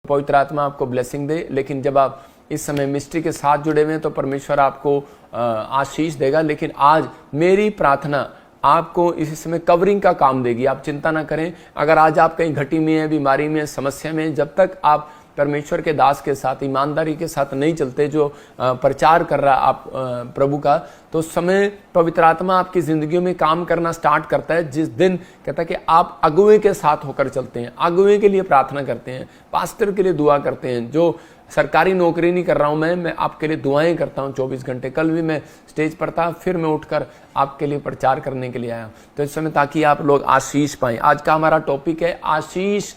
पवित्र आत्मा आपको ब्लेसिंग दे। लेकिन जब आप इस समय मिस्ट्री के साथ जुड़े हुए हैं तो परमेश्वर आपको आशीष देगा। लेकिन आज मेरी प्रार्थना आपको इस समय कवरिंग का काम देगी। आप चिंता ना करें। अगर आज आप कहीं घटी में हैं, बीमारी में, समस्या में, जब तक आप परमेश्वर के दास के साथ ईमानदारी के साथ नहीं चलते, जो प्रचार कर रहा आप प्रभु का, तो उस समय पवित्र आत्मा आपकी जिंदगी में काम करना स्टार्ट करता है। जिस दिन कहता है कि आप अगुवे के साथ होकर चलते हैं, अगुवे के लिए प्रार्थना करते हैं, पास्टर के लिए दुआ करते हैं। जो सरकारी नौकरी नहीं कर रहा हूं मैं आपके लिए दुआएं करता हूं 24 घंटे। कल भी मैं स्टेज पर था, फिर मैं उठकर आपके लिए प्रचार करने के लिए आया। तो इस समय ताकि आप लोग आशीष पाएं। आज का हमारा टॉपिक है आशीष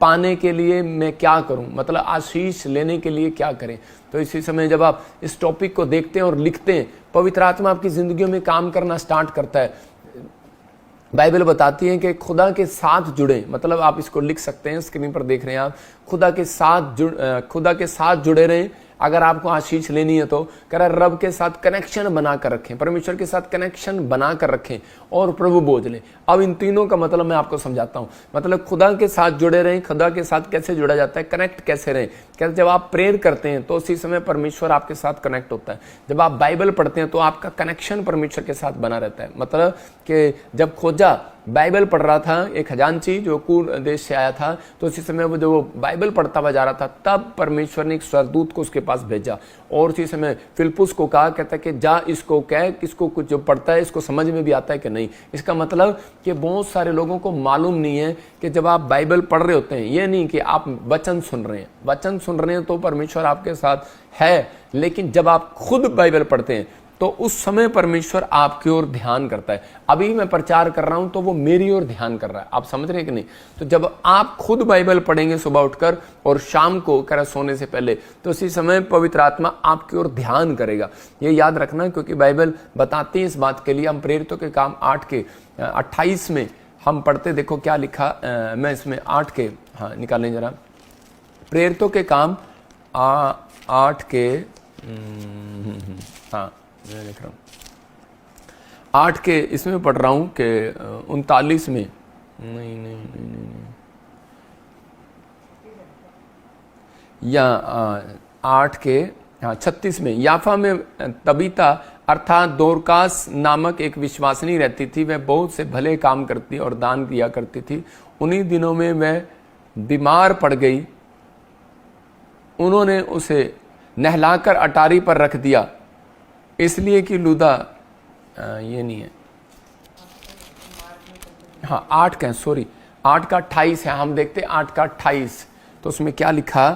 पाने के लिए मैं क्या करूं, मतलब आशीष लेने के लिए क्या करें। तो इसी समय जब आप इस टॉपिक को देखते हैं और लिखते हैं, पवित्र आत्मा आपकी जिंदगी में काम करना स्टार्ट करता है। बाइबल बताती है कि खुदा के साथ जुड़े, मतलब आप इसको लिख सकते हैं, स्क्रीन पर देख रहे हैं आप, खुदा के साथ जुड़े रहें। अगर आपको आशीष लेनी है तो कह रहा रब के साथ कनेक्शन बनाकर रखें, परमेश्वर के साथ कनेक्शन बनाकर रखें और प्रभु बोझ लें। अब इन तीनों का मतलब मैं आपको समझाता हूं। मतलब खुदा के साथ जुड़े रहें। खुदा के साथ कैसे जुड़ा जाता है, कनेक्ट कैसे रहें। कहते जब आप प्रेयर करते हैं तो उसी समय परमेश्वर आपके साथ कनेक्ट होता है। जब आप बाइबल पढ़ते हैं तो आपका कनेक्शन परमेश्वर के साथ बना रहता है। मतलब कि जब खोजा बाइबल पढ़ रहा था, एक खजांची जो कूर देश से आया था, तो उसी समय वो जो बाइबल पढ़ता हुआ जा रहा था, तब परमेश्वर ने एक स्वर्गदूत को उसके पास भेजा और उसी समय फिलिप्पुस को कहा, कहता कि जा इसको कह, किसको कुछ जो पढ़ता है इसको समझ में भी आता है कि नहीं। इसका मतलब कि बहुत सारे लोगों को मालूम नहीं है कि जब आप बाइबल पढ़ रहे होते हैं, ये नहीं कि आप वचन सुन रहे हैं। वचन सुन रहे हैं तो परमेश्वर आपके साथ है, लेकिन जब आप खुद बाइबल पढ़ते हैं तो उस समय परमेश्वर आपकी ओर ध्यान करता है। अभी मैं प्रचार कर रहा हूं तो वो मेरी ओर ध्यान कर रहा है। आप समझ रहे हैं कि नहीं? तो जब आप खुद बाइबल पढ़ेंगे सुबह उठकर और शाम को कर सोने से पहले, तो उसी समय पवित्र आत्मा आपकी ओर ध्यान करेगा। ये याद रखना, क्योंकि बाइबल बताती है इस बात के लिए। हम प्रेरितों के काम 8:28 में हम पढ़ते, देखो क्या लिखा। मैं इसमें 8 के निकालें जरा। प्रेरितों के काम 8 के मैं लिख रहा हूँ 8 के इसमें पढ़ रहा हूँ कि 39 में नहीं या 8 के 36 में, याफा में तबीता अर्थात दोरकास नामक एक विश्वासिनी रहती थी। वह बहुत से भले काम करती और दान दिया करती थी। उन्हीं दिनों में वह बीमार पड़ गई। उन्होंने उसे नहलाकर अटारी पर रख दिया, इसलिए कि लूदा ये नहीं है। 8 का 8 का 28 है। हम देखते 8 का 28। तो उसमें क्या लिखा,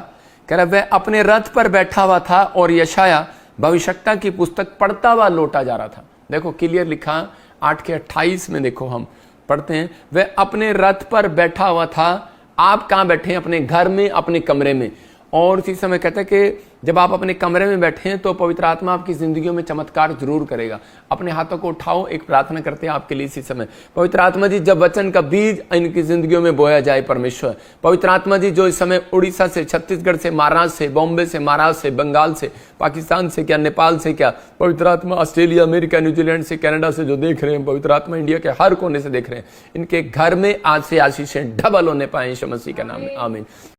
कह रहा वह अपने रथ पर बैठा हुआ था और यशाया भविष्यवक्ता की पुस्तक पढ़ता हुआ लौटा जा रहा था। देखो क्लियर लिखा 8 के 28 में। देखो हम पढ़ते हैं, वह अपने रथ पर बैठा हुआ था। आप कहां बैठे हैं? अपने घर में, अपने कमरे में। और इसी समय कहता है कि जब आप अपने कमरे में बैठे हैं तो पवित्र आत्मा आपकी जिंदगी में चमत्कार जरूर करेगा। अपने हाथों को उठाओ, एक प्रार्थना करते हैं आपके लिए इसी समय। पवित्र आत्मा जी, जब वचन का बीज इनकी जिंदगियों में बोया जाए परमेश्वर। पवित्र आत्मा जी, जो इस समय उड़ीसा से, छत्तीसगढ़ से, महाराष्ट्र से, बॉम्बे से, महाराष्ट्र से, बंगाल से, पाकिस्तान से, क्या नेपाल से, क्या पवित्र आत्मा ऑस्ट्रेलिया, अमेरिका, न्यूजीलैंड से, कनाडा से जो देख रहे हैं, पवित्र आत्मा इंडिया के हर कोने से देख रहे हैं, इनके घर में आज से आशीषें डबल होने पाए यीशु मसीह के नाम में। आमीन।